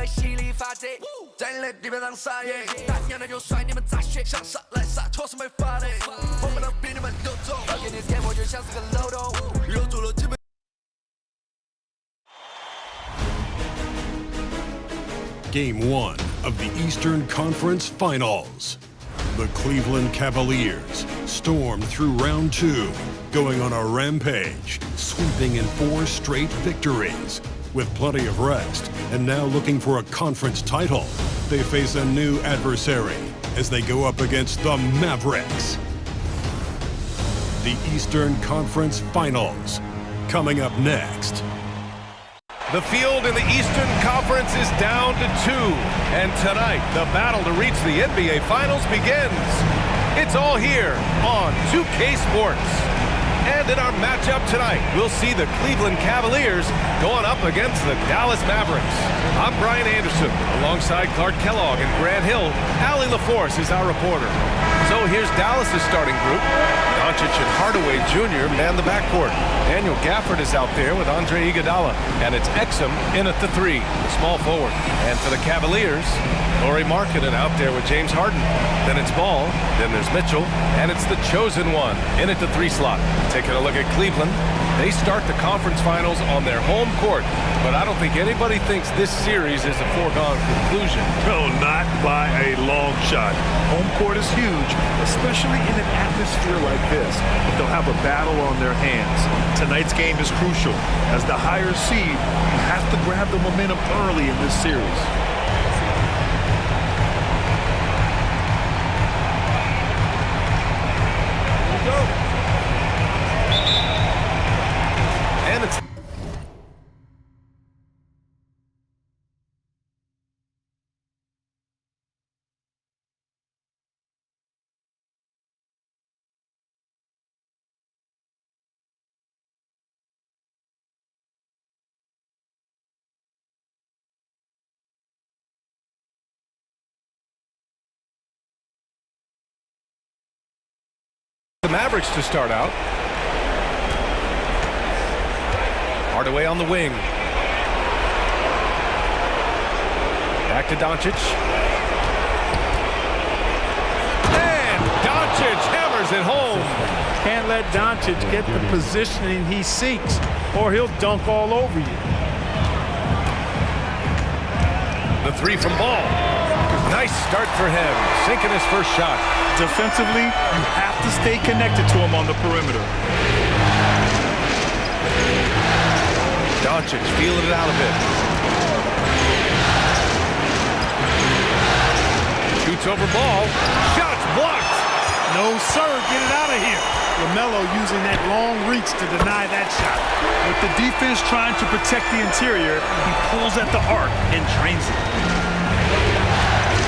会犀利发电，在你的地面上撒野，大娘的就甩你们炸血，想杀来杀错是没法的，我不能比你们都重，要给你天我就像是个漏洞，留住了基本。Game 1 of the Eastern Conference Finals. The Cleveland Cavaliers stormed through round 2, going on a rampage, sweeping in 4 straight victories. With plenty of rest and now looking for a conference title, they face a new adversary as they go up against the Mavericks. The Eastern Conference Finals, coming up next. The field in the Eastern Conference is down to 2, and tonight the battle to reach the NBA Finals begins. It's all here on 2K Sports. And in our matchup tonight, we'll see the Cleveland Cavaliers going up against the Dallas Mavericks. I'm Brian Anderson, alongside Clark Kellogg and Grant Hill. Allie LaForce is our reporter. So here's Dallas's starting group. Doncic and Hardaway Jr. man the backcourt. Daniel Gafford is out there with Andre Iguodala. And it's Exum in at the 3, the small forward. And for the Cavaliers, Lauri Markkanen out there with James Harden. Then it's Ball, then there's Mitchell, and it's the chosen one in at the 3 slot. Taking a look at Cleveland, they start the conference finals on their home court. But I don't think anybody thinks this series is a foregone conclusion. No, not by a long shot. Home court is huge, especially in an atmosphere like this. But they'll have a battle on their hands. Tonight's game is crucial. As the higher seed, you have to grab the momentum early in this series. And it's the Mavericks to start out. Hardaway on the wing. Back to Doncic. And Doncic hammers it home. Can't let Doncic get the positioning he seeks, or he'll dunk all over you. The 3 from Ball. Nice start for him, sinking his first shot. Defensively, you have to stay connected to him on the perimeter. Doncic feeling it out a bit. Shoots over Ball. Shots blocked. No, sir, get it out of here. LaMelo using that long reach to deny that shot. With the defense trying to protect the interior, he pulls at the arc and drains it.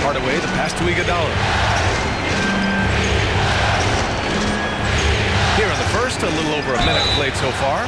Hardaway, the pass to Iguodala. Here in the first, a little over a minute played so far.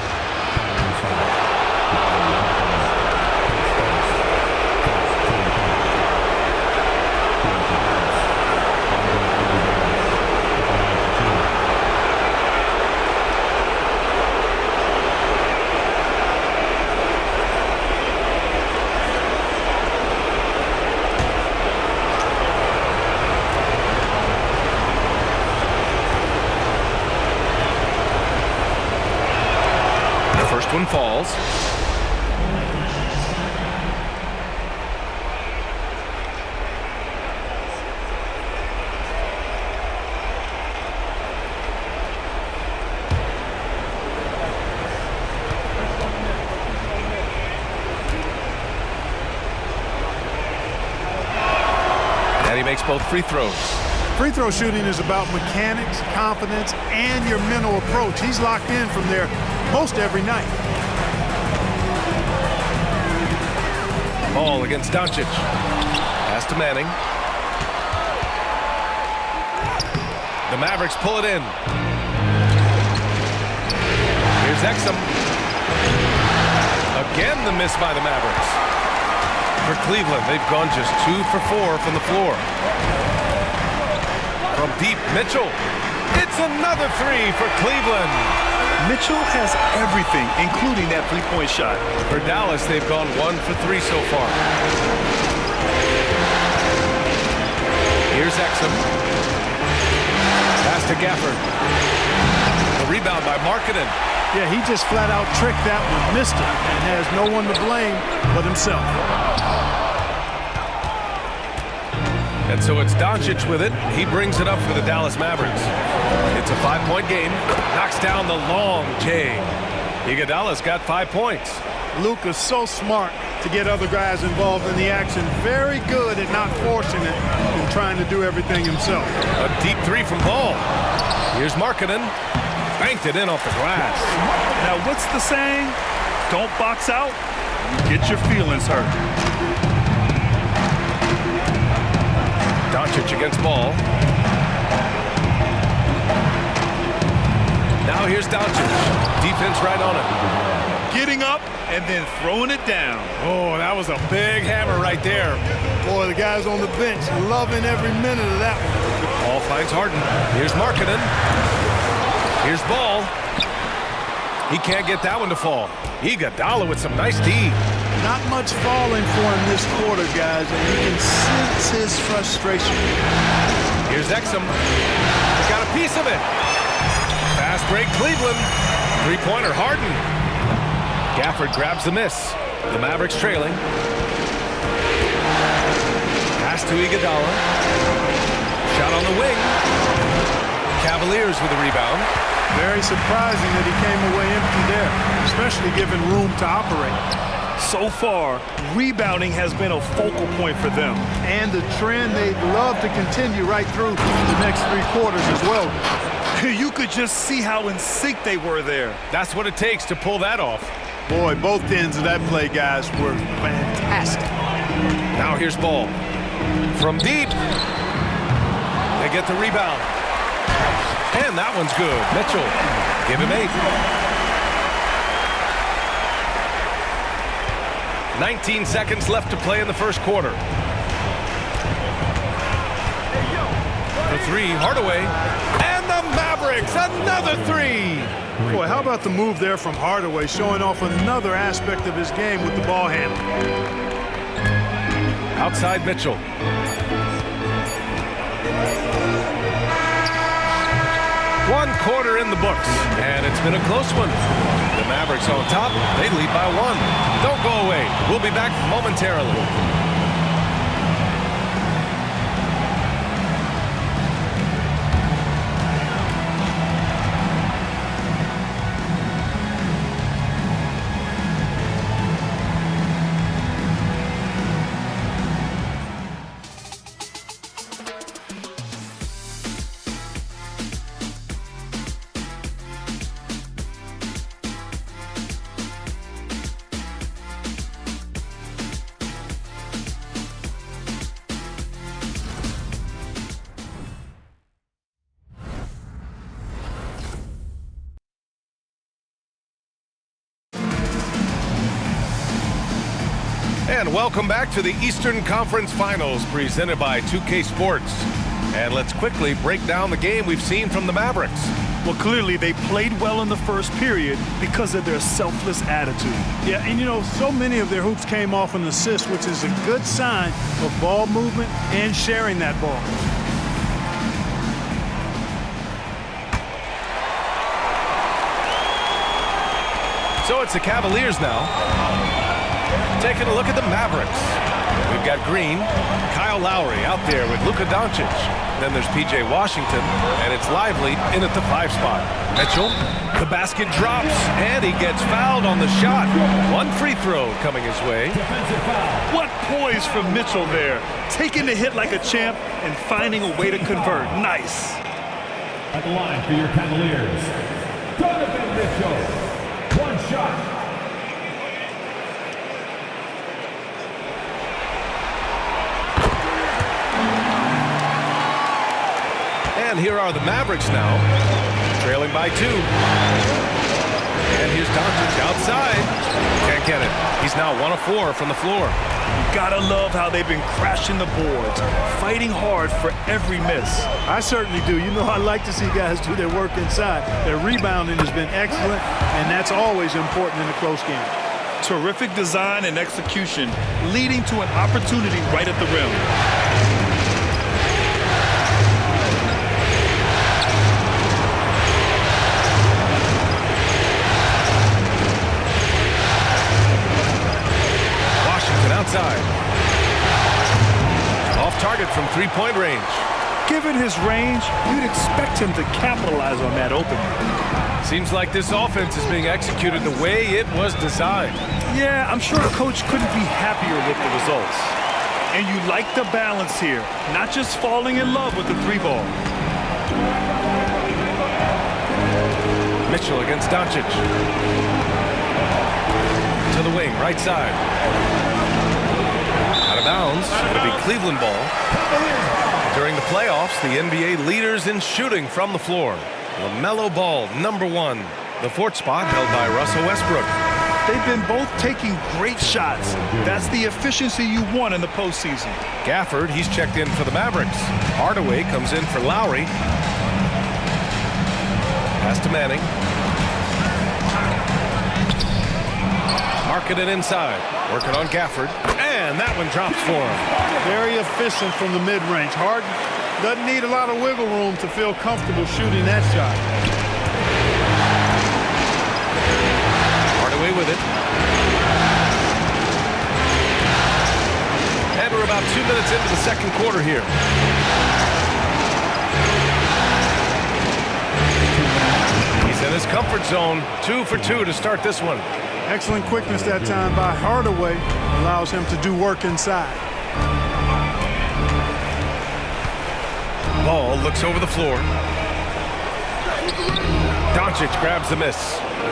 First one falls. And he makes both free throws. Free throw shooting is about mechanics, confidence, and your mental approach. He's locked in from there most every night. Ball against Doncic. Pass to Manning. The Mavericks pull it in. Here's Exum. Again the miss by the Mavericks. For Cleveland, they've gone just 2 for 4 from the floor. From deep, Mitchell. It's another 3 for Cleveland. Mitchell has everything, including that three-point shot. For Dallas, they've gone 1 for 3 so far. Here's Exum. Pass to Gafford. The rebound by Markkanen. Yeah, he just flat out tricked that one, missed it, and has no one to blame but himself. And so it's Doncic with it. He brings it up for the Dallas Mavericks. It's a 5-point game. Knocks down the long J. Iguodala's got 5 points. Luka's so smart to get other guys involved in the action. Very good at not forcing it and trying to do everything himself. A deep three from Ball. Here's Markkanen. Banked it in off the glass. Now, what's the saying? Don't box out, you get your feelings hurt. Doncic against Ball. Now here's Doncic. Defense right on him. Getting up and then throwing it down. Oh, that was a big hammer right there. Boy, the guys on the bench loving every minute of that one. Ball finds Harden. Here's Markkanen. Here's Ball. He can't get that one to fall. Iguodala with some nice D. Not much falling for him this quarter, guys, and you can sense his frustration. Here's Exum. Got a piece of it. Fast break, Cleveland. Three-pointer, Harden. Gafford grabs the miss. The Mavericks trailing. Pass to Iguodala. Shot on the wing. Cavaliers with a rebound. Very surprising that he came away empty there, especially given room to operate. So far, rebounding has been a focal point for them. And the trend they'd love to continue right through the next 3 quarters as well. You could just see how in sync they were there. That's what it takes to pull that off. Boy, both ends of that play, guys, were fantastic. Now here's Ball. From deep. They get the rebound. And that one's good. Mitchell, give him 8. 19 seconds left to play in the first quarter. The 3, Hardaway. And the Mavericks, another 3. Boy, how about the move there from Hardaway, showing off another aspect of his game with the ball handling. Outside Mitchell. One quarter in the books, and it's been a close one. The Mavericks on top, they lead by 1. Don't go away. We'll be back momentarily. And welcome back to the Eastern Conference Finals presented by 2K Sports. And let's quickly break down the game we've seen from the Mavericks. Well, clearly they played well in the first period because of their selfless attitude. Yeah, and you know, so many of their hoops came off an assist, which is a good sign of ball movement and sharing that ball. So it's the Cavaliers now. Taking a look at the Mavericks. We've got Green, Kyle Lowry out there with Luka Doncic. Then there's P.J. Washington, and it's Lively in at the 5 spot. Mitchell, the basket drops, and he gets fouled on the shot. 1 free throw coming his way. What poise from Mitchell there. Taking the hit like a champ and finding a way to convert. Nice. At the line for your Cavaliers, Donovan Mitchell. 1 shot. And here are the Mavericks now, trailing by 2. And here's Doncic outside. Can't get it. He's now 1 of 4 from the floor. You gotta love how they've been crashing the boards, fighting hard for every miss. I certainly do. You know, I like to see guys do their work inside. Their rebounding has been excellent, and that's always important in a close game. Terrific design and execution, leading to an opportunity right at the rim. outside. Off target from three-point range. Given his range, you'd expect him to capitalize on that opening. Seems like this offense is being executed the way it was designed. Yeah, I'm sure the coach couldn't be happier with the results. And you like the balance here, not just falling in love with the three ball. Mitchell against Doncic. To the wing, right side. Out of bounds. It'll be Cleveland ball. During the playoffs, the NBA leaders in shooting from the floor. LaMelo Ball, #1. The fourth spot held by Russell Westbrook. They've been both taking great shots. That's the efficiency you want in the postseason. Gafford, he's checked in for the Mavericks. Hardaway comes in for Lowry. Pass to Manning. Marking it inside. Working on Gafford. And that one drops for him. Very efficient from the mid-range. Harden doesn't need a lot of wiggle room to feel comfortable shooting that shot. Hardaway with it. And we're about 2 minutes into the second quarter here. He's in his comfort zone. 2 for 2 to start this one. Excellent quickness that time by Hardaway. Allows him to do work inside. Ball looks over the floor. Doncic grabs the miss.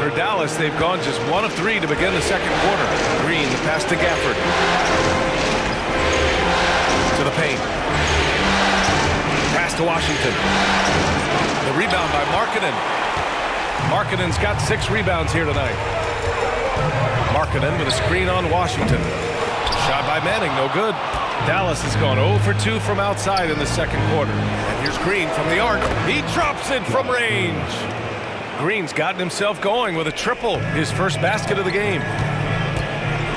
For Dallas, they've gone just 1 of 3 to begin the second quarter. Green, the pass to Gafford. To the paint. Pass to Washington. The rebound by Markkanen. Markkanen's got 6 rebounds here tonight. Markkanen with a screen on Washington. Shot by Manning, no good. Dallas has gone 0 for 2 from outside in the second quarter. And here's Green from the arc. He drops it from range. Green's gotten himself going with a triple, his first basket of the game.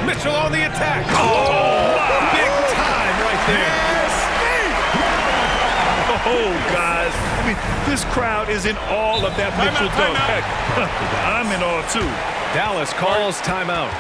Mitchell on the attack. Oh, big time right there. Oh, guys. I mean, this crowd is in all of that Mitchell dunk. Heck, I'm in awe, too. Dallas calls timeout.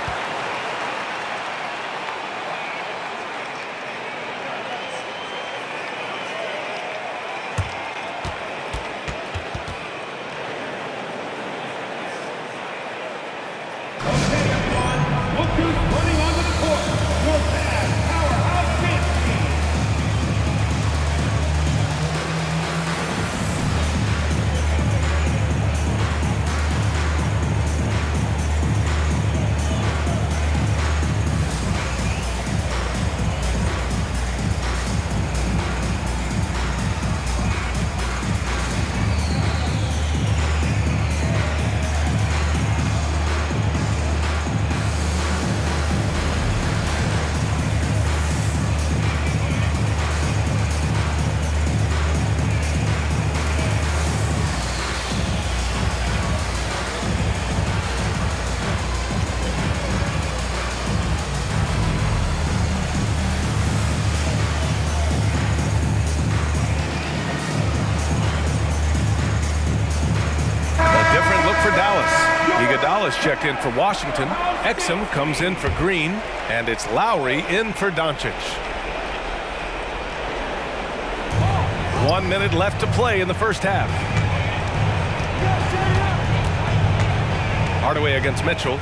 Checked in for Washington. Exum comes in for Green, and it's Lowry in for Doncic. 1 minute left to play in the first half. Hardaway against Mitchell.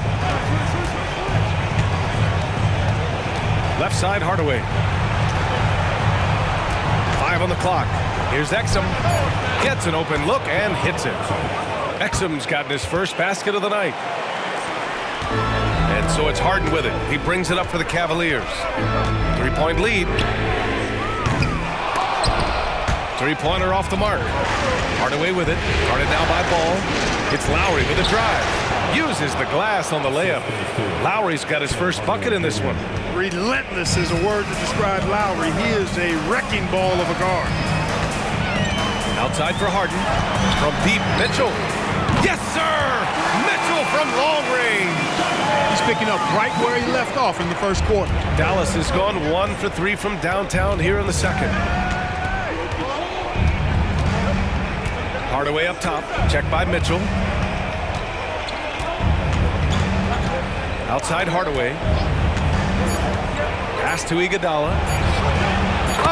Left side, Hardaway. 5 on the clock. Here's Exum. Gets an open look and hits it. Exum's gotten his first basket of the night. And so it's Harden with it. He brings it up for the Cavaliers. 3-point lead. Three-pointer off the mark. Hardaway with it. Guarded now by Ball. It's Lowry with a drive. Uses the glass on the layup. Lowry's got his first bucket in this one. Relentless is a word to describe Lowry. He is a wrecking ball of a guard. Outside for Harden. From deep, Mitchell. Yes, sir! Mitchell from long range. He's picking up right where he left off in the first quarter. Dallas has gone 1 for 3 from downtown here in the second. Hardaway up top. Checked by Mitchell. Outside Hardaway. Pass to Iguodala.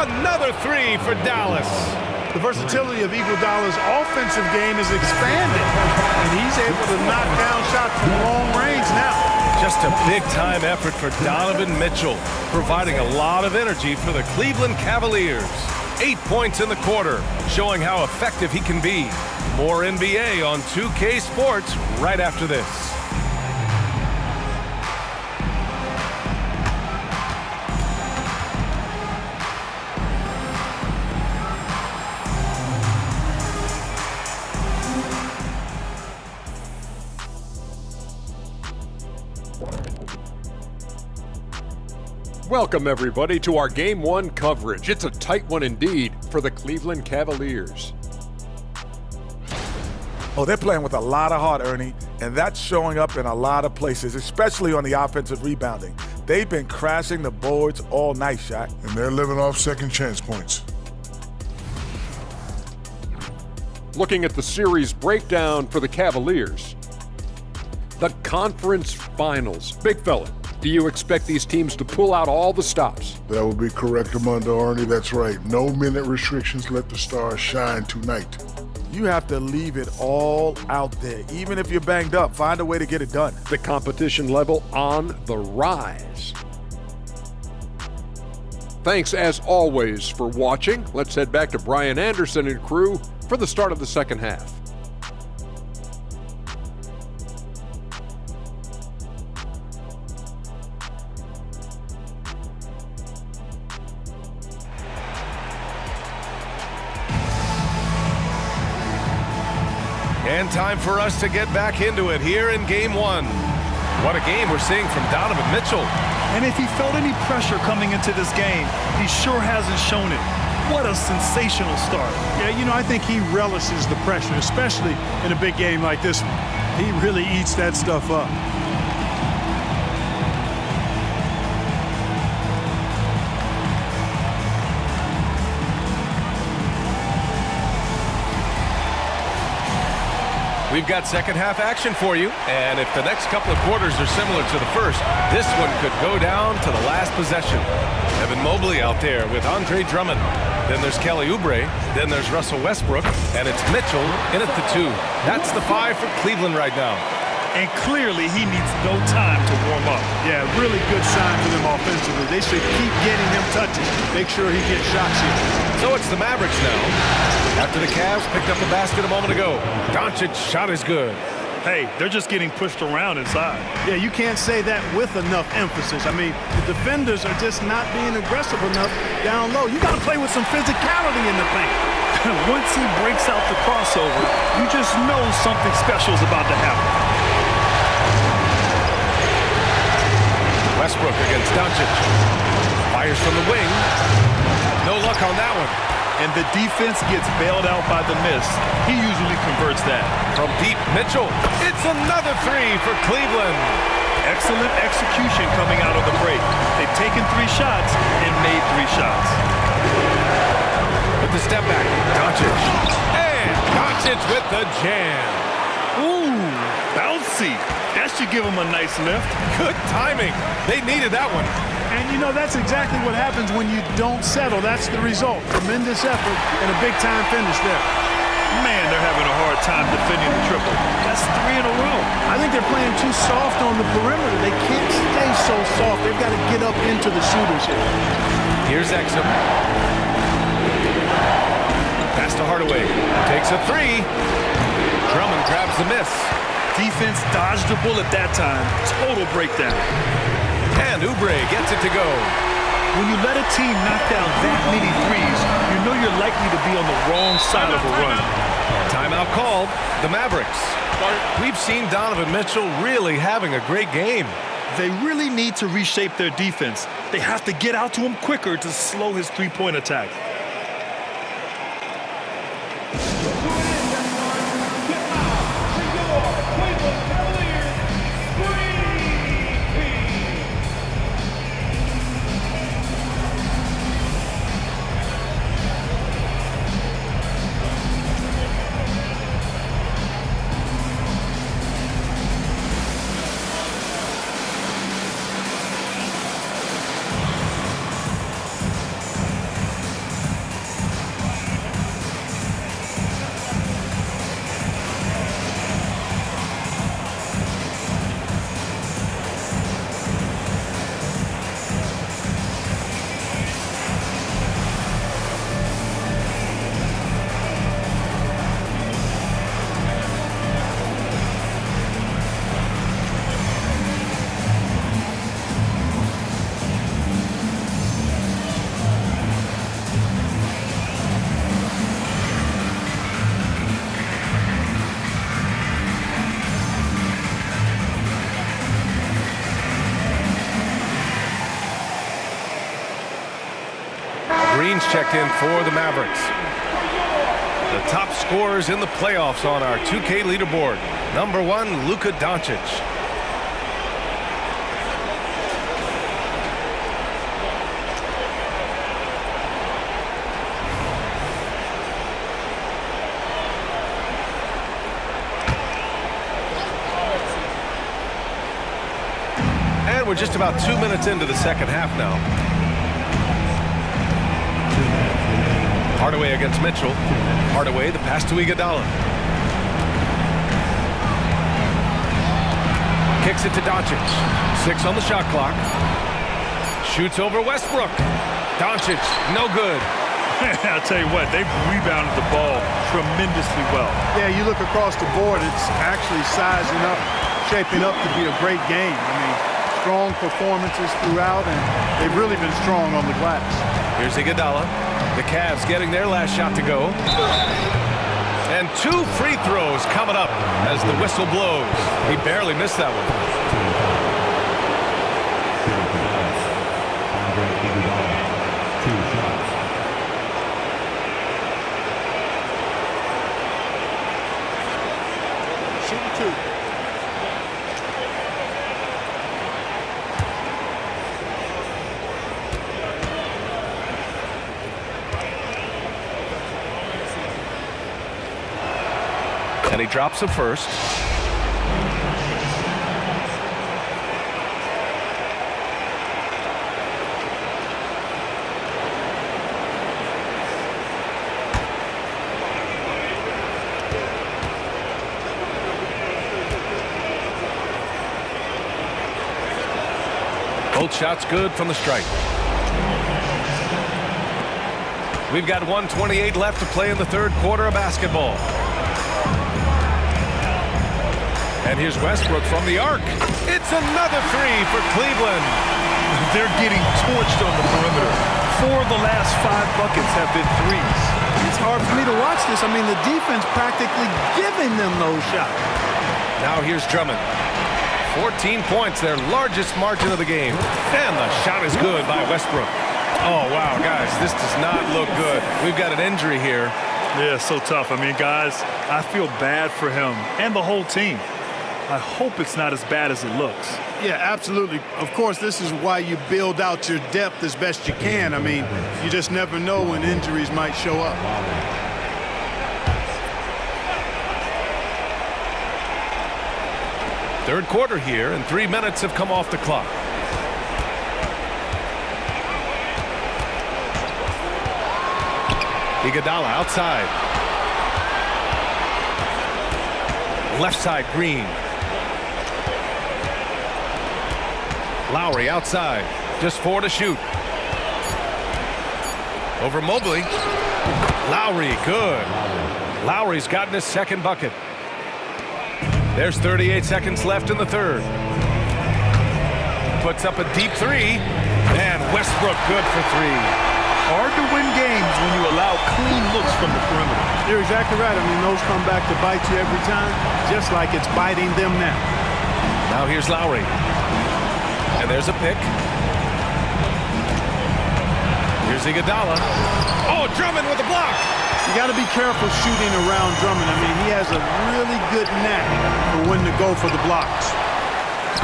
Another three for Dallas. The versatility of Iguodala's offensive game is expanded, and he's able to knock down shots from long range now. Just a big-time effort for Donovan Mitchell, providing a lot of energy for the Cleveland Cavaliers. 8 points in the quarter, showing how effective he can be. More NBA on 2K Sports right after this. Welcome, everybody, to our Game 1 coverage. It's a tight one indeed for the Cleveland Cavaliers. Oh, they're playing with a lot of heart, Ernie, and that's showing up in a lot of places, especially on the offensive rebounding. They've been crashing the boards all night, Shaq. And they're living off second chance points. Looking at the series breakdown for the Cavaliers. The conference finals. Big fella, do you expect these teams to pull out all the stops? That would be correct, Armando Ernie. That's right. No minute restrictions. Let the stars shine tonight. You have to leave it all out there. Even if you're banged up, find a way to get it done. The competition level on the rise. Thanks, as always, for watching. Let's head back to Brian Anderson and crew for the start of the second half. And time for us to get back into it here in Game 1. What a game we're seeing from Donovan Mitchell. And if he felt any pressure coming into this game, he sure hasn't shown it. What a sensational start. Yeah, you know, I think he relishes the pressure, especially in a big game like this one. He really eats that stuff up. We've got second half action for you, and if the next couple of quarters are similar to the first, this one could go down to the last possession. Evan Mobley out there with Andre Drummond. Then there's Kelly Oubre. Then there's Russell Westbrook, and it's Mitchell in at the 2. That's the 5 for Cleveland right now. And clearly he needs no time to warm up. Yeah, really good sign for them offensively. They should keep getting him touches. Make sure he gets shots here. So it's the Mavericks now. After the Cavs picked up the basket a moment ago. Doncic's shot is good. Hey, they're just getting pushed around inside. Yeah, you can't say that with enough emphasis. I mean, the defenders are just not being aggressive enough down low. You got to play with some physicality in the paint. Once he breaks out the crossover, you just know something special is about to happen. Westbrook against Doncic. Fires from the wing. No luck on that one. And the defense gets bailed out by the miss. He usually converts that. From deep, Mitchell. It's another 3 for Cleveland. Excellent execution coming out of the break. They've taken 3 shots and made 3 shots. With the step back, Doncic. And Doncic with the jam. Ooh, bouncy. That should give him a nice lift. Good timing. They needed that one. And, you know, that's exactly what happens when you don't settle. That's the result. Tremendous effort and a big-time finish there. Man, they're having a hard time defending the triple. That's 3 in a row. I think they're playing too soft on the perimeter. They can't stay so soft. They've got to get up into the shooters here. Here's Exum. Pass to Hardaway. Takes a 3. Drummond grabs the miss. Defense dodged the bullet that time. Total breakdown. And Oubre gets it to go. When you let a team knock down that many threes, you know you're likely to be on the wrong side of a run. Timeout called. The Mavericks. We've seen Donovan Mitchell really having a great game. They really need to reshape their defense. They have to get out to him quicker to slow his three-point attack. Green's checked in for the Mavericks. The top scorers in the playoffs on our 2K leaderboard. Number 1, Luka Doncic. And we're just about 2 minutes into the second half now. Hardaway against Mitchell. Hardaway, the pass to Iguodala. Kicks it to Doncic. 6 on the shot clock. Shoots over Westbrook. Doncic, no good. I'll tell you what, they've rebounded the ball tremendously well. Yeah, you look across the board, it's actually sizing up, shaping up to be a great game. I mean, strong performances throughout, and they've really been strong on the glass. Here's Iguodala. The Cavs getting their last shot to go. And 2 free throws coming up as the whistle blows. He barely missed that one. And he drops the first. Both shots good from the stripe. We've got 1:28 left to play in the third quarter of basketball. And here's Westbrook from the arc. It's another 3 for Cleveland. They're getting torched on the perimeter. 4 of the last 5 buckets have been threes. It's hard for me to watch this. I mean, the defense practically giving them those shots. Now here's Drummond. 14 points, their largest margin of the game. And the shot is good by Westbrook. Oh, wow, guys, this does not look good. We've got an injury here. Yeah, so tough. I mean, guys, I feel bad for him and the whole team. I hope it's not as bad as it looks. Yeah, absolutely. Of course, this is why you build out your depth as best you can. I mean, you just never know when injuries might show up. Third quarter here, and 3 minutes have come off the clock. Iguodala outside. Left side, Green. Lowry outside. Just 4 to shoot. Over Mobley. Lowry, good. Lowry's gotten his second bucket. There's 38 seconds left in the third. Puts up a deep 3. And Westbrook good for 3. Hard to win games when you allow clean looks from the perimeter. You're exactly right. I mean, those come back to bite you every time, just like it's biting them now. Now here's Lowry. And there's a pick. Here's Iguodala. Oh, Drummond with a block. You got to be careful shooting around Drummond. I mean, he has a really good knack for when to go for the blocks.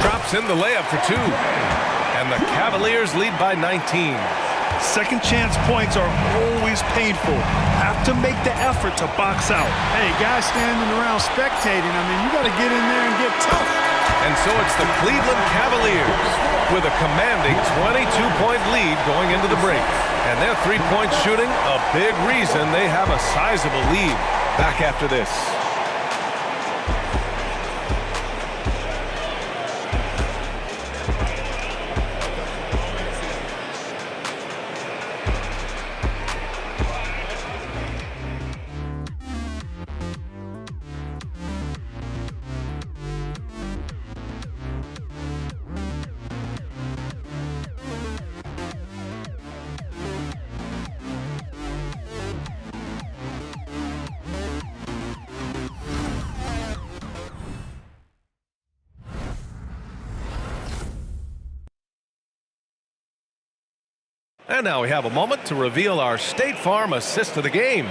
Drops in the layup for 2. And the Cavaliers lead by 19. Second chance points are always painful. Have to make the effort to box out. Hey, guys standing around spectating, I mean, you got to get in there and get tough. And so it's the Cleveland Cavaliers with a commanding 22-point lead going into the break. And their three-point shooting, a big reason they have a sizable lead. Back after this. And now we have a moment to reveal our State Farm assist of the game.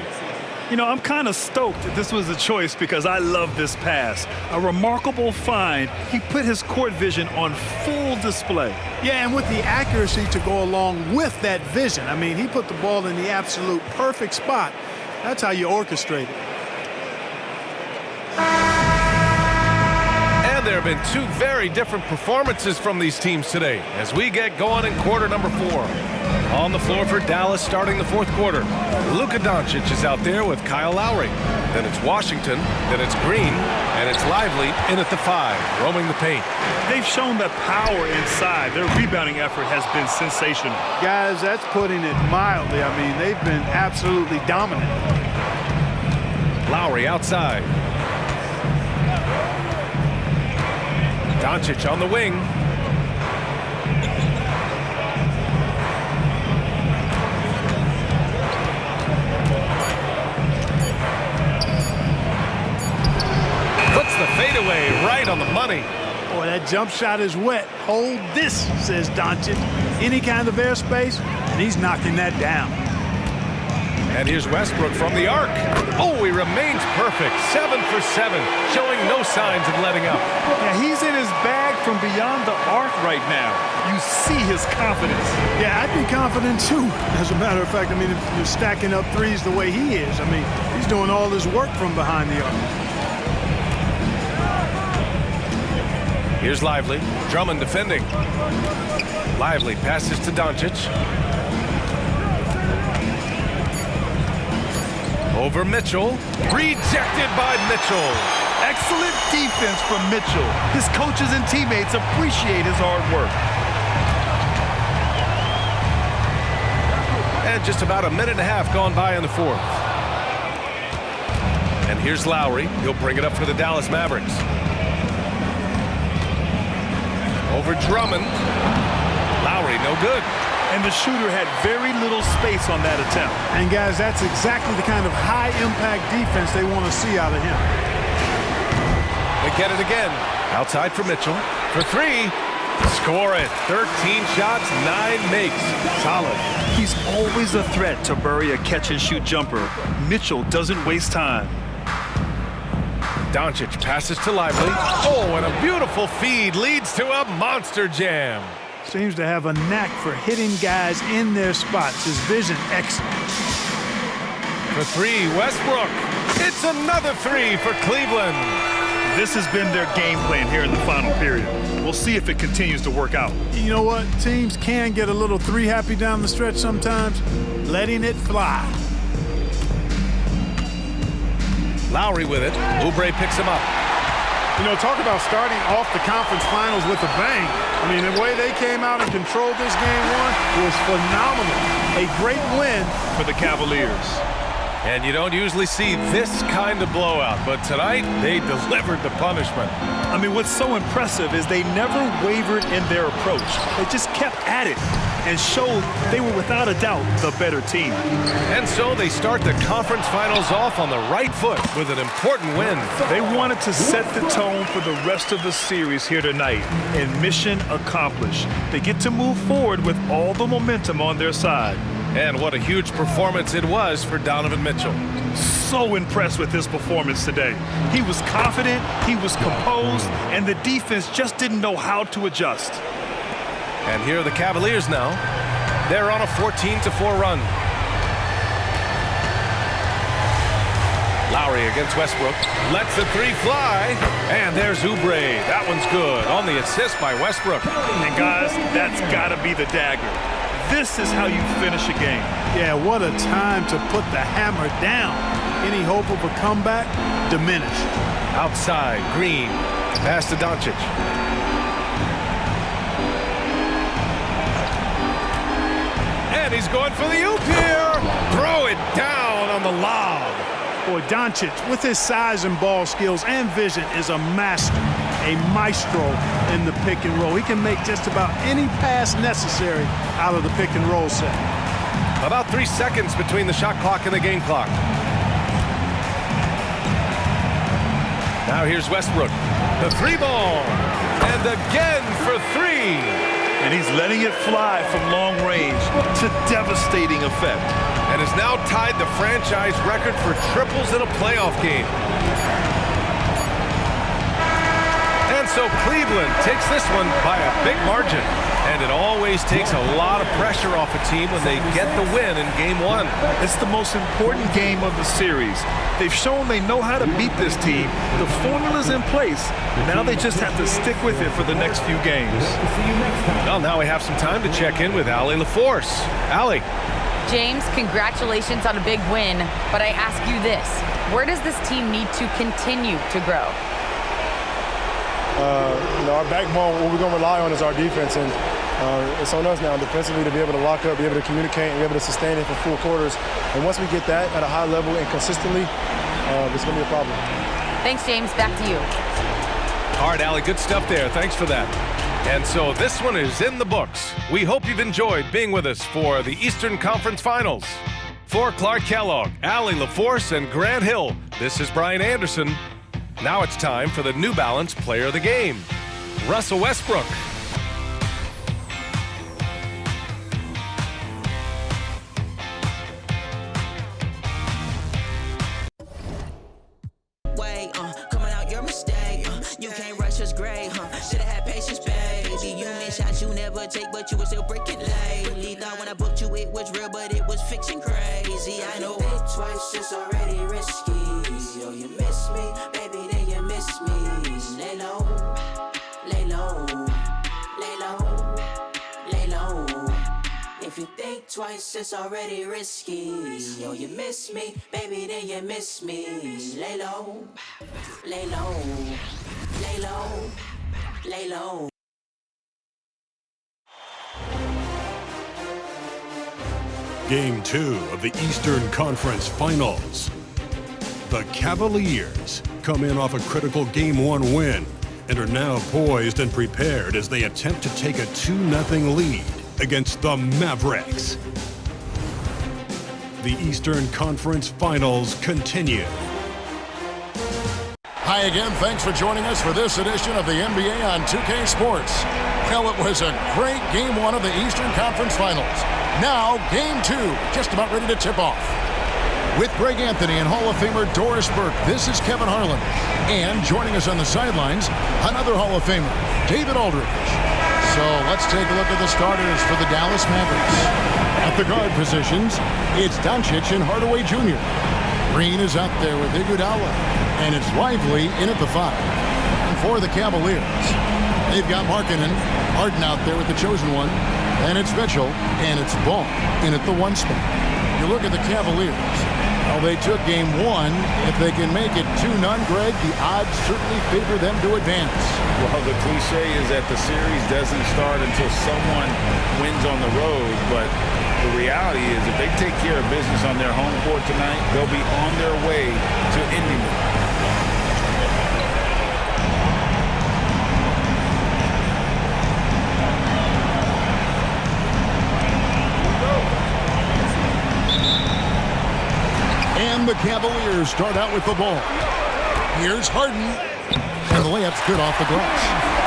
You know, I'm kind of stoked that this was a choice because I love this pass. A remarkable find. He put his court vision on full display. Yeah, and with the accuracy to go along with that vision. I mean, he put the ball in the absolute perfect spot. That's how you orchestrate it. And there have been two very different performances from these teams today as we get going in quarter number 4. On the floor for Dallas starting the fourth quarter. Luka Doncic is out there with Kyle Lowry. Then it's Washington, then it's Green, and it's Lively in at the 5, roaming the paint. They've shown that power inside. Their rebounding effort has been sensational. Guys, that's putting it mildly. I mean, they've been absolutely dominant. Lowry outside. Doncic on the wing. Puts the fadeaway right on the money. Boy, that jump shot is wet. Hold this, says Doncic. Any kind of airspace, and he's knocking that down. And here's Westbrook from the arc. Oh, he remains perfect. 7 for 7, showing no signs of letting up. Yeah, he's in his bag from beyond the arc right now. You see his confidence. Yeah, I'd be confident too. As a matter of fact, I mean, if you're stacking up threes the way he is, I mean, he's doing all his work from behind the arc. Here's Lively. Drummond defending. Lively passes to Doncic. Over Mitchell. Rejected by Mitchell. Excellent defense from Mitchell. His coaches and teammates appreciate his hard work. And just about a minute and a half gone by in the fourth. And here's Lowry. He'll bring it up for the Dallas Mavericks. Over Drummond. Lowry, no good. And the shooter had very little space on that attempt. And guys, that's exactly the kind of high-impact defense they want to see out of him. They get it again. Outside for Mitchell. For 3. Score it. 13 shots, 9 makes. Solid. He's always a threat to bury a catch-and-shoot jumper. Mitchell doesn't waste time. Doncic passes to Lively. Oh, and a beautiful feed leads to a monster jam. Seems to have a knack for hitting guys in their spots. His vision excellent. For 3, Westbrook. It's another 3 for Cleveland. This has been their game plan here in the final period. We'll see if it continues to work out. You know what? Teams can get a little 3 happy down the stretch sometimes. Letting it fly. Lowry with it. Oubre picks him up. You know, talk about starting off the conference finals with a bang. I mean, the way they came out and controlled this game 1 was phenomenal. A great win for the Cavaliers. And you don't usually see this kind of blowout, but tonight they delivered the punishment. I mean, what's so impressive is they never wavered in their approach. They just kept at it and showed they were without a doubt the better team. And so they start the conference finals off on the right foot with an important win. They wanted to set the tone for the rest of the series here tonight, and mission accomplished. They get to move forward with all the momentum on their side. And what a huge performance it was for Donovan Mitchell. So impressed with his performance today. He was confident, he was composed, and the defense just didn't know how to adjust. And here are the Cavaliers now. They're on a 14-4 run. Lowry against Westbrook. Lets the 3 fly. And there's Oubre. That one's good on the assist by Westbrook. And guys, that's got to be the dagger. This is how you finish a game. Yeah, what a time to put the hammer down. Any hope of a comeback? Diminished. Outside, Green. Pass to Doncic. And he's going for the oop here. Throw it down on the lob. Boy, Doncic, with his size and ball skills and vision, is a master, a maestro in the pick and roll. He can make just about any pass necessary out of the pick and roll set. About 3 seconds between the shot clock and the game clock. Now here's Westbrook. The 3 ball. And again for 3. and he's letting it fly from long range to devastating effect. And has now tied the franchise record for triples in a playoff game. And so Cleveland takes this one by a big margin. And it always takes a lot of pressure off a team when they get the win in Game 1. It's the most important game of the series. They've shown they know how to beat this team. The formula's in place. Now they just have to stick with it for the next few games. Well, now we have some time to check in with Allie LaForce. Allie. James, congratulations on a big win, but I ask you this. Where does this team need to continue to grow? Our backbone, what we're going to rely on is our defense, and it's on us now defensively to be able to lock up, be able to communicate, and be able to sustain it for full quarters. And once we get that at a high level and consistently, it's going to be a problem. Thanks, James. Back to you. All right, Allie, good stuff there. Thanks for that. And so this one is in the books. We hope you've enjoyed being with us for the Eastern Conference Finals. For Clark Kellogg, Allie LaForce, and Grant Hill, this is Brian Anderson. Now it's time for the New Balance Player of the Game, Russell Westbrook. Coming out your mistake. You can't rush us great, Should've had patience, baby. You miss shots you never take, but you would still break it lately. Thought when I booked you it was real, but it was fiction crazy. I know it twice, it's already risky. Yo, you miss me, baby, then you miss me. Lay low, lay low, lay low, lay low. If you think twice, it's already risky. Yo, you miss me, baby, then you miss me. Lay low, lay low, lay low, lay low. Game 2 of the Eastern Conference Finals. The Cavaliers come in off a critical Game 1 win and are now poised and prepared as they attempt to take a 2-0 lead against the Mavericks. The Eastern Conference Finals continue. Hi again, thanks for joining us for this edition of the NBA on 2K Sports. Well, it was a great Game 1 of the Eastern Conference Finals. Now, Game 2, just about ready to tip off. With Greg Anthony and Hall of Famer Doris Burke, this is Kevin Harlan. And joining us on the sidelines, another Hall of Famer, David Aldridge. So let's take a look at the starters for the Dallas Mavericks. At the guard positions, it's Doncic and Hardaway Jr. Green is out there with Iguodala, and it's Lively in at the 5. And for the Cavaliers, they've got Markkanen, Harden out there with the chosen one, and it's Mitchell, and it's Ball in at the 1 spot. You look at the Cavaliers. Well, they took Game 1. If they can make it 2-0, Greg, the odds certainly favor them to advance. Well, the cliche is that the series doesn't start until someone wins on the road, but the reality is if they take care of business on their home court tonight, they'll be on their way to ending it. And the Cavaliers start out with the ball. Here's Harden. And the layup's good off the glass.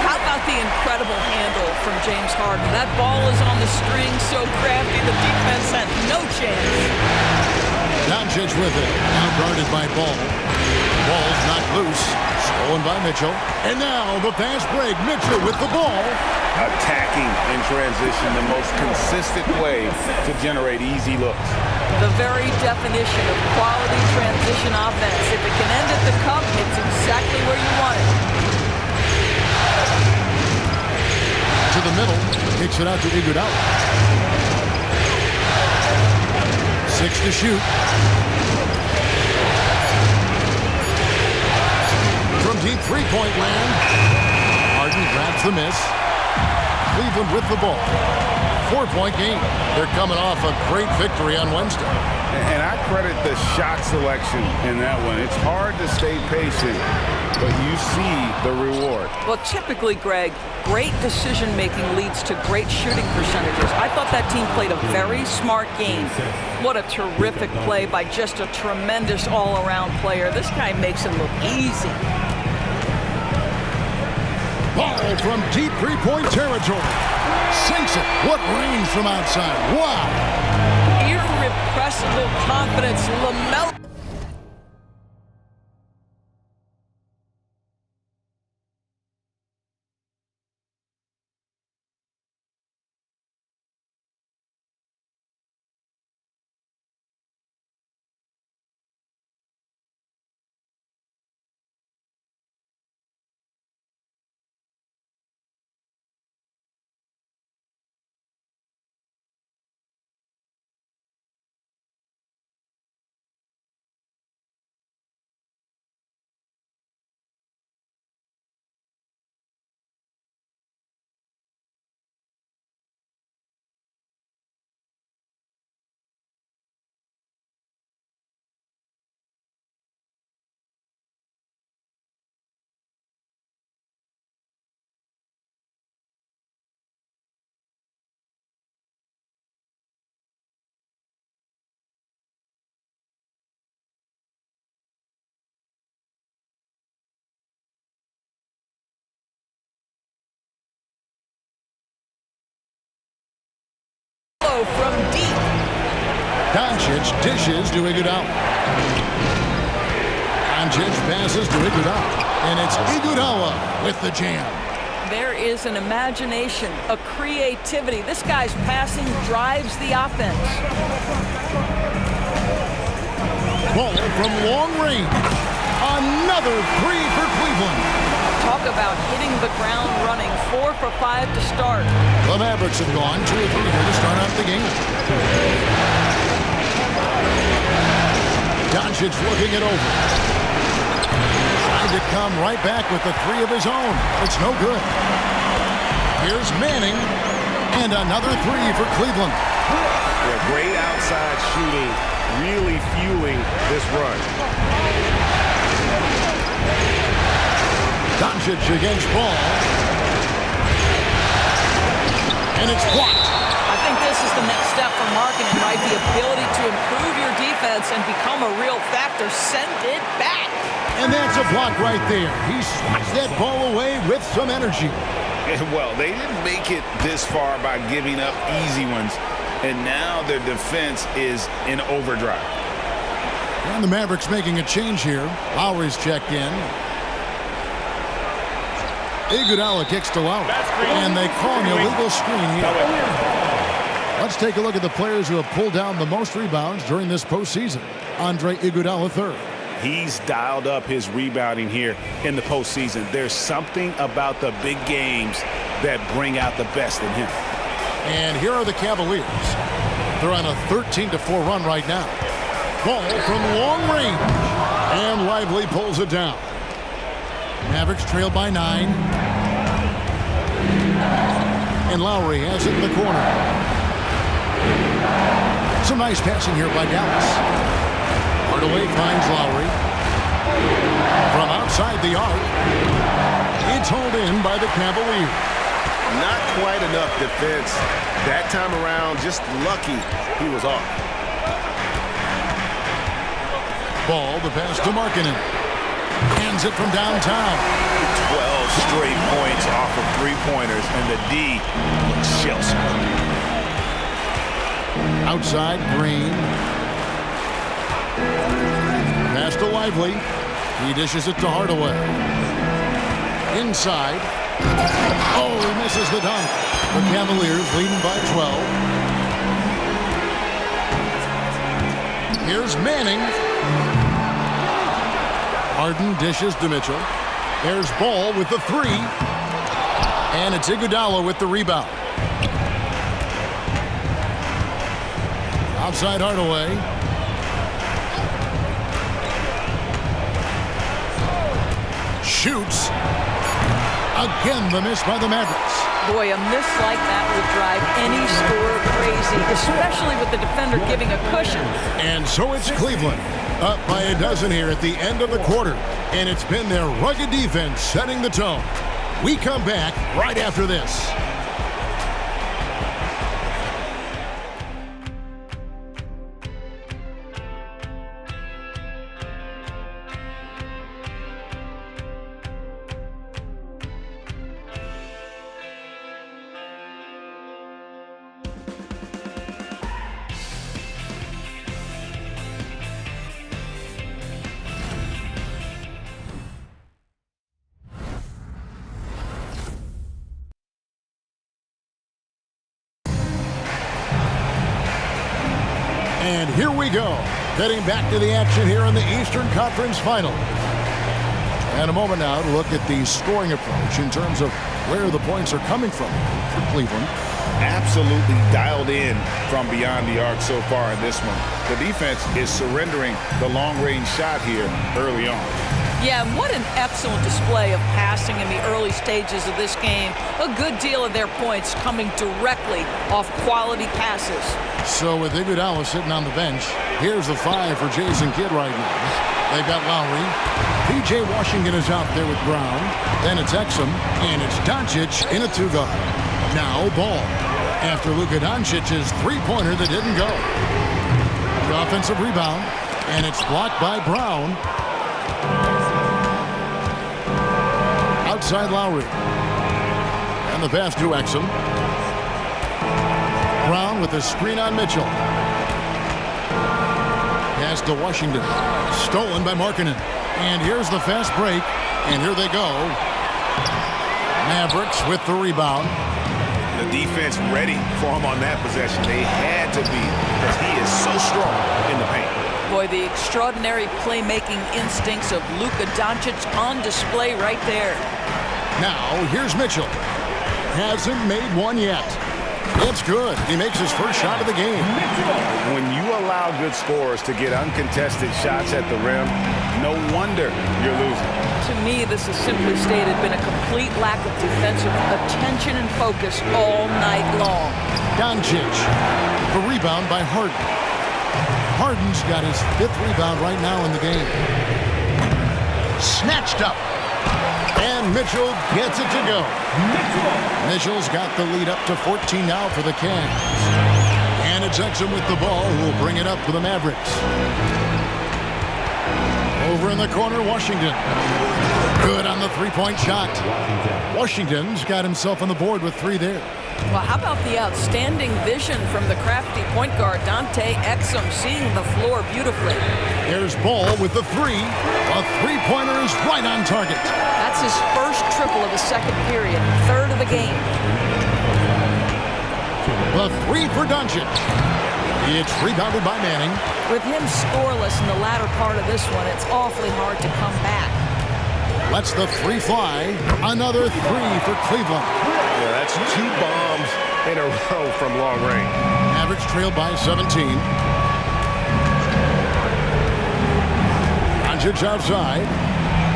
How about the incredible handle from James Harden? That ball is on the string, so crafty, the defense had no chance. Doncic with it. Now guarded by Ball. Ball's knocked loose. Stolen by Mitchell. And now the fast break. Mitchell with the ball. Attacking in transition, the most consistent way to generate easy looks. The very definition of quality transition offense. If it can end at the cup, it's exactly where you want it. To the middle, kicks it out to Iguodala. 6 to shoot. From deep three-point land, Harden grabs the miss. Cleveland with the ball. 4-point game. They're coming off a great victory on Wednesday. And I credit the shot selection in that one. It's hard to stay patient, but you see the reward. Well, typically, Greg, great decision-making leads to great shooting percentages. I thought that team played a very smart game. What a terrific play by just a tremendous all-around player. This guy makes it look easy. Ball from deep three-point territory. Sinks it. What range from outside. Wow. Irrepressible confidence. LaMelo. From deep. Doncic dishes to Iguodala. Doncic passes to Iguodala. And it's Iguodala with the jam. There is an imagination, a creativity. This guy's passing drives the offense. Ball from long range. Another three for Cleveland. Talk about hitting the ground running. 4 for 5 to start. The Mavericks have gone 2 or 3 here to start out the game. Doncic looking it over. Trying to come right back with the 3 of his own. It's no good. Here's Manning. And another 3 for Cleveland. Yeah, great outside shooting, really fueling this run. Doncic against Ball. And it's blocked. I think this is the next step for Markkanen, right? The ability to improve your defense and become a real factor. Send it back. And that's a block right there. He swats that ball away with some energy. Well, they didn't make it this far by giving up easy ones. And now their defense is in overdrive. And the Mavericks making a change here. Lowry's checked in. Iguodala kicks to Lowry. And they call an illegal screen here. Let's take a look at the players who have pulled down the most rebounds during this postseason. Andre Iguodala III. He's dialed up his rebounding here in the postseason. There's something about the big games that bring out the best in him. And here are the Cavaliers. They're on a 13-4 run right now. Ball from long range. And Lively pulls it down. Mavericks trail by 9. And Lowry has it in the corner. Some nice passing here by Dallas. Hardaway finds Lowry. From outside the arc. It's hauled in by the Cavaliers. Not quite enough defense. That time around, just lucky he was off. Ball, the pass to Markkanen. Hands it from downtown. 12 straight points off of three-pointers, and the D looks shell-shocked. Outside, Green. Pass to Lively. He dishes it to Hardaway. Inside. Oh, he misses the dunk. The Cavaliers leading by 12. Here's Manning. Harden dishes to Mitchell. There's Ball with the 3. And it's Iguodala with the rebound. Outside Hardaway. Shoots. Again, the miss by the Mavericks. Boy, a miss like that would drive any scorer crazy, especially with the defender giving a cushion. And so it's Cleveland, up by a dozen here at the end of the quarter. And it's been their rugged defense setting the tone. We come back right after this. And here we go. Getting back to the action here in the Eastern Conference Final. And a moment now to look at the scoring approach in terms of where the points are coming from for Cleveland. Absolutely dialed in from beyond the arc so far in this one. The defense is surrendering the long-range shot here early on. Yeah, and what an excellent display of passing in the early stages of this game. A good deal of their points coming directly off quality passes. So with Iguodala sitting on the bench, here's the 5 for Jason Kidd right now. They've got Lowry. P.J. Washington is out there with Brown. Then it's Exum, and it's Doncic in a 2-guard. Now Ball. After Luka Doncic's three-pointer that didn't go. The offensive rebound, and it's blocked by Brown. Outside Lowry. And the pass to Exum. Brown with the screen on Mitchell. Pass to Washington. Stolen by Markkanen. And here's the fast break. And here they go. Mavericks with the rebound. The defense ready for him on that possession. They had to be, because he is so strong in the paint. Boy, the extraordinary playmaking instincts of Luka Doncic on display right there. Now, here's Mitchell. Hasn't made one yet. It's good. He makes his first shot of the game. When you allow good scorers to get uncontested shots at the rim, no wonder you're losing. To me, this has simply stated been a complete lack of defensive attention and focus all night long. Doncic. The rebound by Harden. Harden's got his 5th rebound right now in the game. Snatched up. And Mitchell gets it to go. Mitchell's got the lead up to 14 now for the Cavs. And it's Exum with the ball who will bring it up for the Mavericks. Over in the corner, Washington. Good on the three-point shot. Washington's got himself on the board with 3 there. Well, how about the outstanding vision from the crafty point guard, Dante Exum, seeing the floor beautifully. There's Ball with the 3. A three-pointer is right on target. That's his first triple of the second period, 3rd of the game. The 3 for Doncic. It's rebounded by Manning. With him scoreless in the latter part of this one, it's awfully hard to come back. Lets the 3 fly. Another 3 for Cleveland. Yeah, that's 2 bombs in a row from long range. Mavericks trailed by 17. Doncic outside.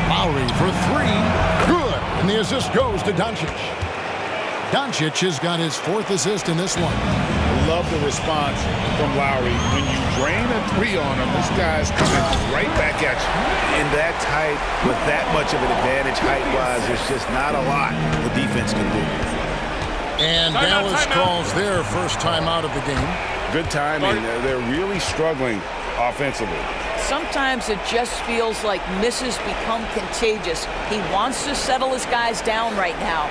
Lowry for 3. Good. And the assist goes to Doncic. Doncic has got his 4th assist in this one. Love the response from Lowry. When you drain a 3 on him, this guy's coming right back at you. In that tight, with that much of an advantage height-wise, there's just not a lot the defense can do. And Dallas calls their first time out of the game. Good timing. They're really struggling offensively. Sometimes it just feels like misses become contagious. He wants to settle his guys down right now.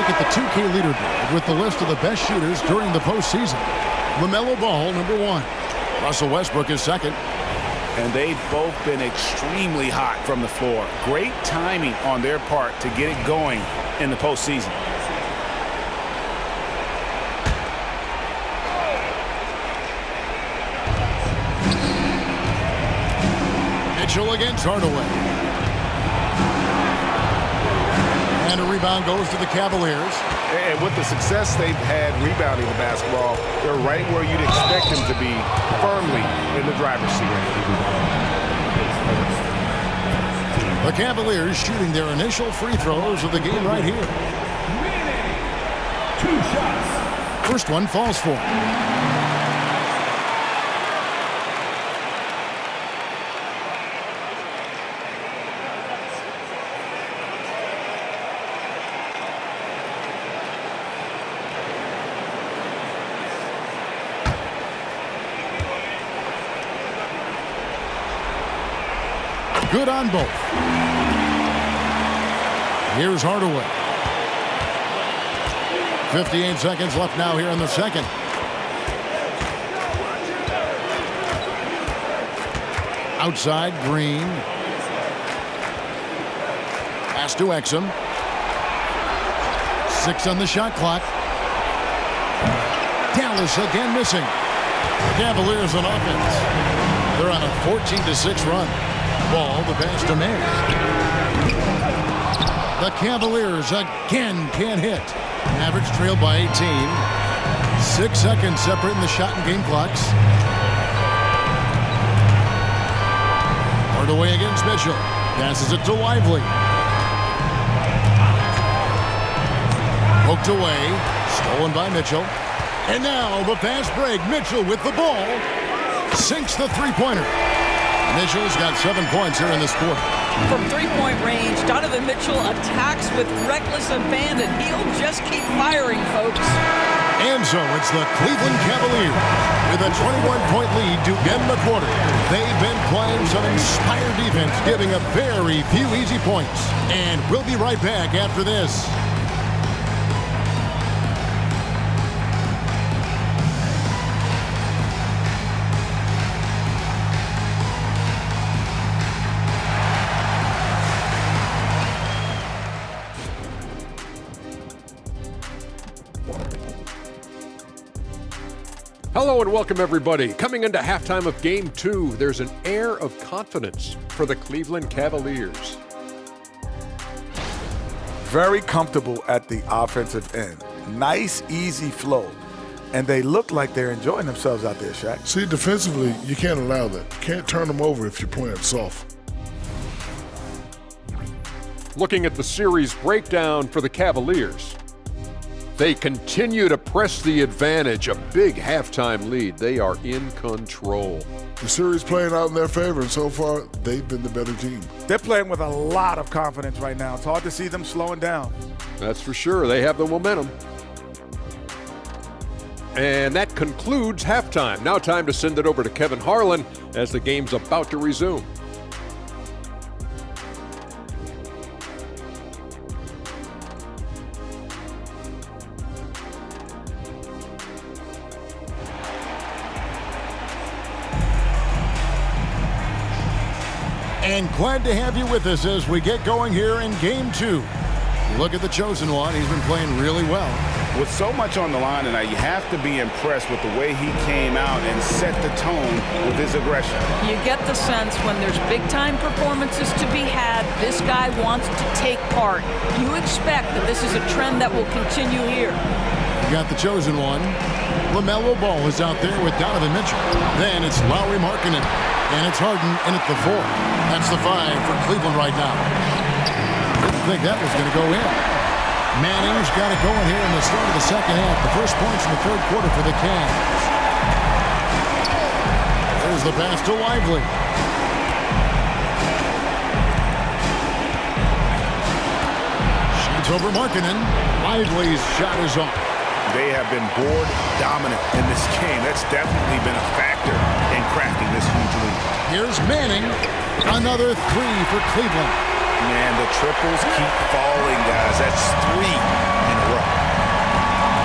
At the 2K leaderboard with the list of the best shooters during the postseason. LaMelo Ball, number 1. Russell Westbrook is 2nd. And they've both been extremely hot from the floor. Great timing on their part to get it going in the postseason. Mitchell against Hardaway. And a rebound goes to the Cavaliers. And with the success they've had rebounding the basketball, they're right where you'd expect them to be, firmly in the driver's seat. The Cavaliers shooting their initial free throws of the game right here. 2 shots. First one falls for him. Good on both. Here's Hardaway. 58 seconds left now here in the second. Outside, Green. Pass to Exum. 6 on the shot clock. Dallas again missing. Cavaliers on offense. They're on a 14-6 run. Ball, the pass to May. The Cavaliers again can't hit. Mavericks trail by 18. 6 seconds separating the shot and game clocks. Hardaway against Mitchell. Passes it to Lively. Poked away. Stolen by Mitchell. And now the fast break. Mitchell with the ball. Sinks the three-pointer. Mitchell's got 7 points here in this quarter. From three-point range, Donovan Mitchell attacks with reckless abandon. He'll just keep firing, folks. And so it's the Cleveland Cavaliers with a 21-point lead to end the quarter. They've been playing some inspired defense, giving up very few easy points. And we'll be right back after this. Hello and welcome everybody. Coming into halftime of Game 2, there's an air of confidence for the Cleveland Cavaliers. Very comfortable at the offensive end. Nice, easy flow. And they look like they're enjoying themselves out there, Shaq. See, defensively, you can't allow that. You can't turn them over if you're playing soft. Looking at the series breakdown for the Cavaliers. They continue to press the advantage, a big halftime lead. They are in control. The series playing out in their favor, and so far, they've been the better team. They're playing with a lot of confidence right now. It's hard to see them slowing down. That's for sure. They have the momentum. And that concludes halftime. Now time to send it over to Kevin Harlan as the game's about to resume. And glad to have you with us as we get going here in Game 2. Look at the chosen one. He's been playing really well. With so much on the line tonight, you have to be impressed with the way he came out and set the tone with his aggression. You get the sense when there's big-time performances to be had, this guy wants to take part. You expect that this is a trend that will continue here. You got the chosen one. LaMelo Ball is out there with Donovan Mitchell. Then it's Lauri Markkanen. And it's Harden in at the 4. That's the 5 for Cleveland right now. Didn't think that was going to go in. Manning's got it going here in the start of the second half. The first points in the third quarter for the Cavs. There's the pass to Lively. Shoots over Markkanen. Lively's shot is off. They have been board dominant in this game. That's definitely been a factor in crafting this huge lead. Here's Manning. Another 3 for Cleveland. Man, the triples keep falling, guys. That's 3 in a row.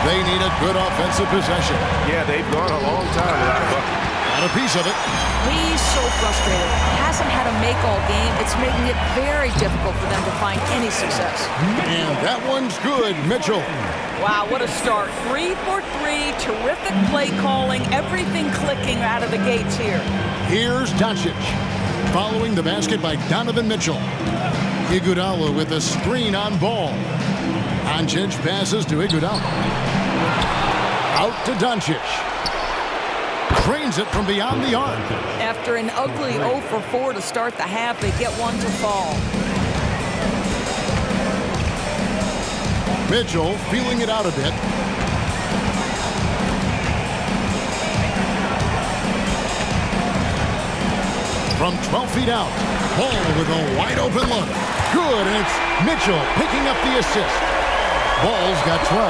They need a good offensive possession. Yeah, they've gone a long time without a bucket. Got a piece of it. He's so frustrated. Hasn't had a make all game. It's making it very difficult for them to find any success. And that one's good, Mitchell. Wow, what a start. 3 for 3, terrific play calling, everything clicking out of the gates here. Here's Doncic. Following the basket by Donovan Mitchell. Iguodala with a screen on ball. Doncic passes to Iguodala. Out to Doncic. Trains it from beyond the arc. After an ugly 0 for 4 to start the half, they get one to fall. Mitchell feeling it out a bit. From 12 feet out. Ball with a wide open look. Good, and it's Mitchell picking up the assist. Ball's got 12.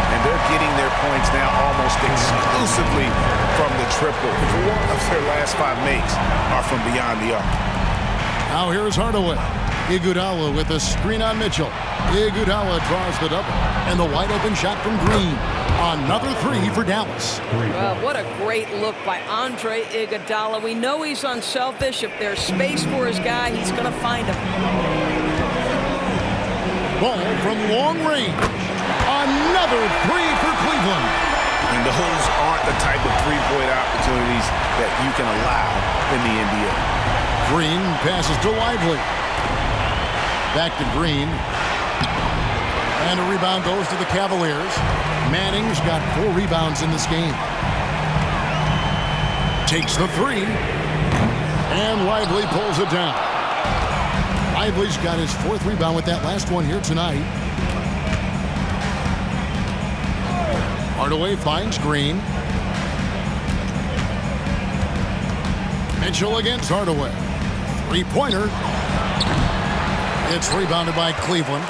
And they're getting their points now almost exclusively from the triple. 4 of their last 5 makes are from beyond the arc. Now here's Hardaway. Iguodala with a screen on Mitchell. Iguodala draws the double. And the wide open shot from Green. Another 3 for Dallas. Well, what a great look by Andre Iguodala. We know he's unselfish. If there's space for his guy, he's going to find him. Ball from long range. Another 3 for Cleveland. And those aren't the type of three-point opportunities that you can allow in the NBA. Green passes to Lively. Back to Green. And a rebound goes to the Cavaliers. Manning's got 4 rebounds in this game. Takes the 3. And Lively pulls it down. Lively's got his 4th rebound with that last one here tonight. Hardaway finds Green. Mitchell against Hardaway. 3-pointer. It's rebounded by Cleveland.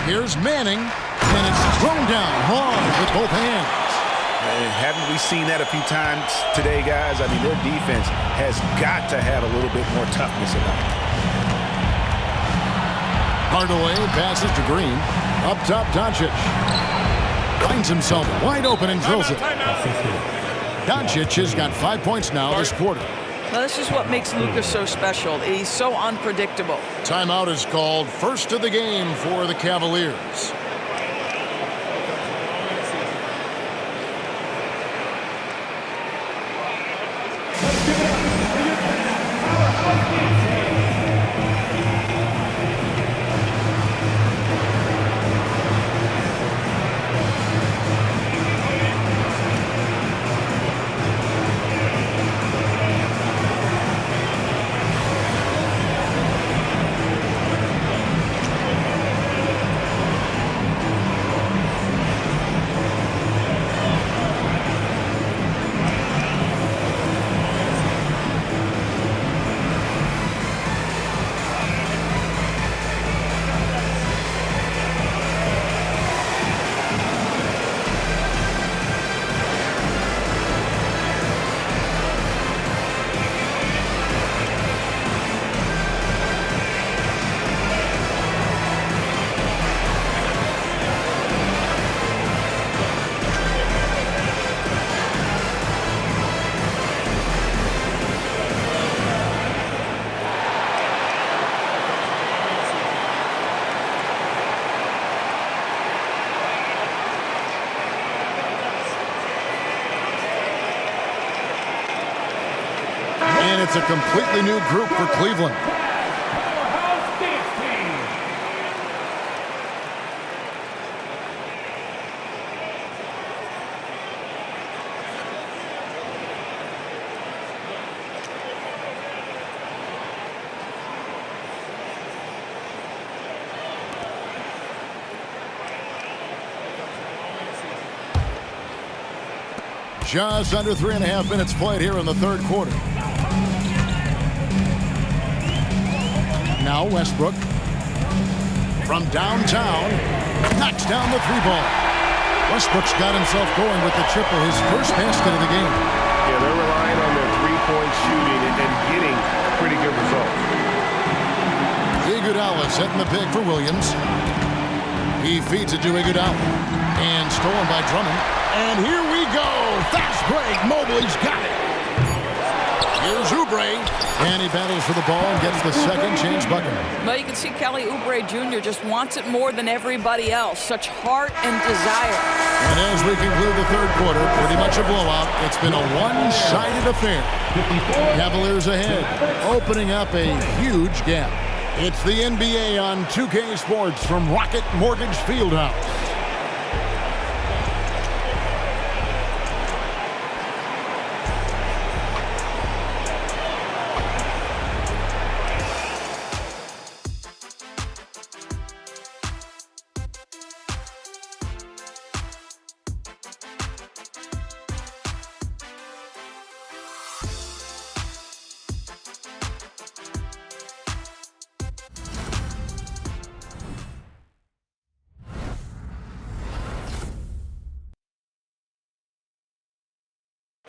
Here's Manning, and it's thrown down hard with both hands. And haven't we seen that a few times today, guys? I mean, their defense has got to have a little bit more toughness about it. Hardaway passes to Green. Up top, Doncic. Finds himself wide open and drills it. Doncic has got 5 points now this quarter. Well, this is what makes Lucas so special. He's so unpredictable. Timeout is called. First of the game for the Cavaliers. And it's a completely new group for Cleveland. Just under 3.5 minutes played here in the third quarter. Now Westbrook from downtown knocks down the 3-ball. Westbrook's got himself going with the triple, his first basket of the game. Yeah, they're relying on their three-point shooting and getting pretty good results. Iguodala setting the pick for Williams. He feeds it to Iguodala. And stolen by Drummond. And here we go. Fast break. Mobley's got it. Here's Oubre. Oubre, and he battles for the ball and gets the second chance bucket. Well, you can see Kelly Oubre Jr. just wants it more than everybody else. Such heart and desire. And as we conclude the third quarter, pretty much a blowout. It's been a one-sided affair. Cavaliers ahead, opening up a huge gap. It's the NBA on 2K Sports from Rocket Mortgage Fieldhouse.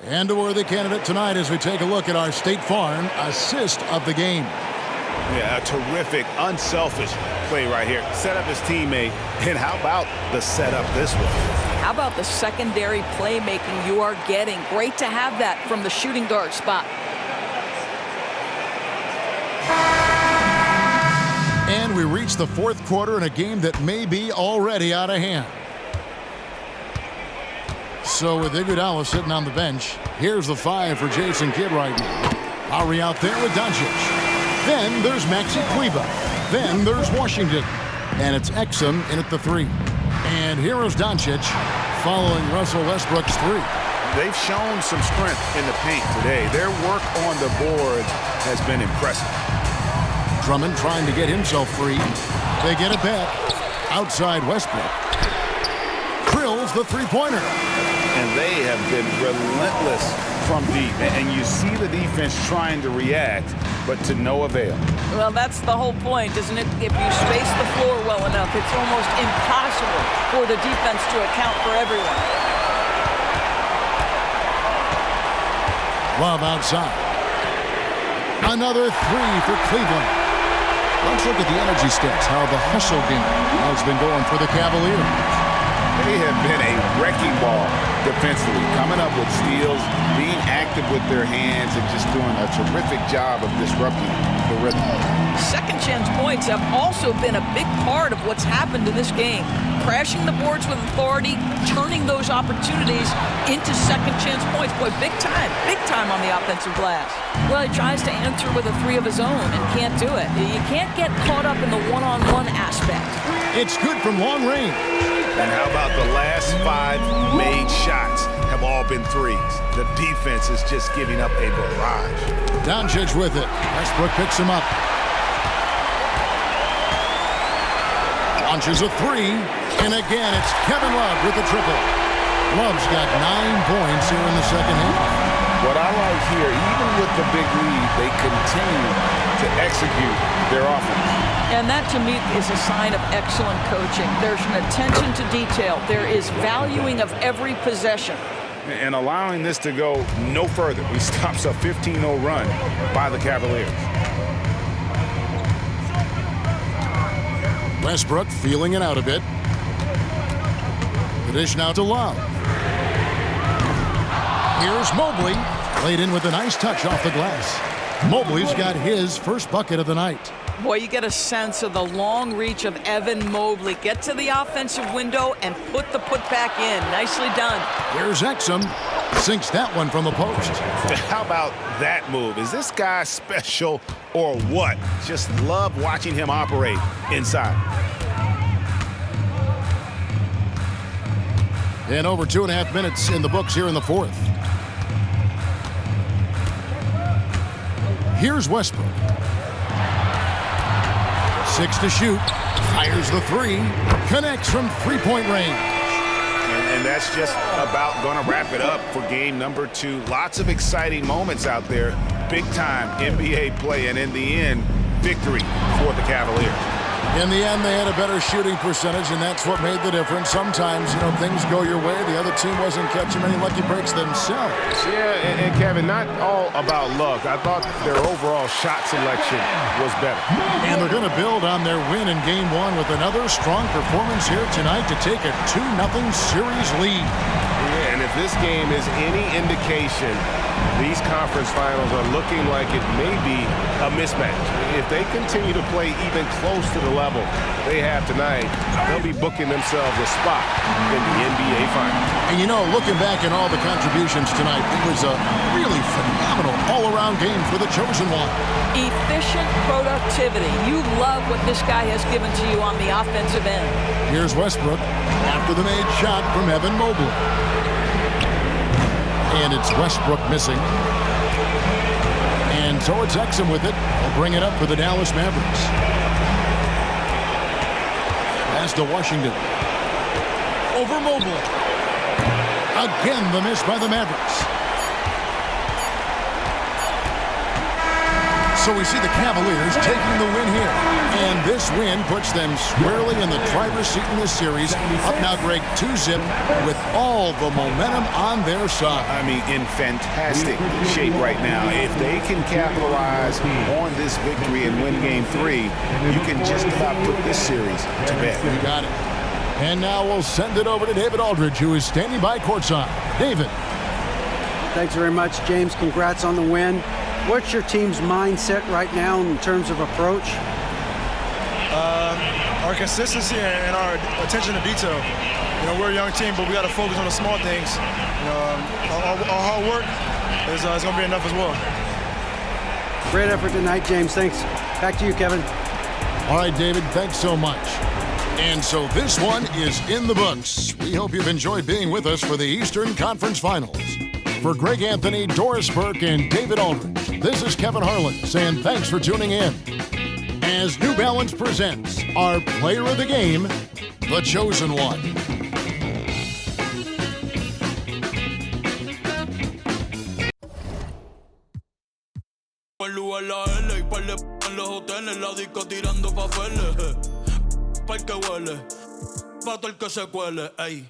And a worthy candidate tonight as we take a look at our State Farm assist of the game. Yeah, a terrific, unselfish play right here. Set up his teammate, and how about the setup this way? How about the secondary playmaking you are getting? Great to have that from the shooting guard spot. And we reach the fourth quarter in a game that may be already out of hand. So with Iguodala sitting on the bench, here's the 5 for Jason Kidd right now. Lowry out there with Doncic. Then there's Maxi Kleber. Then there's Washington. And it's Exum in at the 3. And here is Doncic following Russell Westbrook's 3. They've shown some strength in the paint today. Their work on the boards has been impressive. Drummond trying to get himself free. They get it back. Outside Westbrook. Drills the three-pointer. And they have been relentless from deep. And you see the defense trying to react, but to no avail. Well, that's the whole point, isn't it? If you space the floor well enough, it's almost impossible for the defense to account for everyone. Love outside. Another 3 for Cleveland. Let's look at the energy stats, how the hustle game has been going for the Cavaliers. They have been a wrecking ball defensively, coming up with steals, being active with their hands, and just doing a terrific job of disrupting the rhythm. Second chance points have also been a big part of what's happened in this game. Crashing the boards with authority, turning those opportunities into second chance points. Boy, big time on the offensive glass. Well, he tries to answer with a 3 of his own and can't do it. You can't get caught up in the one-on-one aspect. It's good from long range. And how about the last 5 made shots have all been threes? The defense is just giving up a barrage. Doncic with it. Westbrook picks him up. Launches a 3. And again, it's Kevin Love with the triple. Love's got 9 points here in the second half. What I like here, even with the big lead, they continue to execute their offense. And that, to me, is a sign of excellent coaching. There's an attention to detail. There is valuing of every possession. And allowing this to go no further. He stops a 15-0 run by the Cavaliers. Westbrook feeling it out a bit. The dish now to Love. Here's Mobley. Laid in with a nice touch off the glass. Mobley's got his first bucket of the night. Boy, you get a sense of the long reach of Evan Mobley. Get to the offensive window and put the putback in. Nicely done. Here's Exum. Sinks that one from the post. How about that move? Is this guy special or what? Just love watching him operate inside. And over 2.5 minutes in the books here in the fourth. Here's Westbrook. 6 to shoot. Fires the 3. Connects from three-point range. And that's just about going to wrap it up for game number 2. Lots of exciting moments out there. Big-time NBA play. And in the end, victory for the Cavaliers. In the end, they had a better shooting percentage, and that's what made the difference. Sometimes, things go your way. The other team wasn't catching many lucky breaks themselves. Yeah, and Kevin, not all about luck. I thought their overall shot selection was better. And they're going to build on their win in Game 1 with another strong performance here tonight to take a 2-0 series lead. Yeah, and if this game is any indication, these conference finals are looking like it may be a mismatch. If they continue to play even close to the level they have tonight, they'll be booking themselves a spot in the NBA Finals. And you know, looking back at all the contributions tonight, it was a really phenomenal all-around game for the chosen one. Efficient productivity. You love what this guy has given to you on the offensive end. Here's Westbrook after the made shot from Evan Mobley. And it's Westbrook missing. And so it's Exum with it. He'll bring it up for the Dallas Mavericks. Pass to Washington. Over Mobley. Again, the miss by the Mavericks. So we see the Cavaliers taking the win here. And this win puts them squarely in the driver's seat in this series. Up now, Greg, 2-zip with all the momentum on their side. I mean, in fantastic shape right now. If they can capitalize on this victory and win Game 3, you can just about put this series to bed. You got it. And now we'll send it over to David Aldridge, who is standing by courtside. David. Thanks very much, James. Congrats on the win. What's your team's mindset right now in terms of approach? Our consistency and our attention to detail. You know, we're a young team, but we got to focus on the small things. Our hard work is going to be enough as well. Great effort tonight, James. Thanks. Back to you, Kevin. All right, David, thanks so much. And so this one is in the books. We hope you've enjoyed being with us for the Eastern Conference Finals. For Greg Anthony, Doris Burke, and David Aldridge, this is Kevin Harlan saying thanks for tuning in. As New Balance presents our player of the game, the chosen one. Pa'l que huele, pa' todo el que se cuele, ey.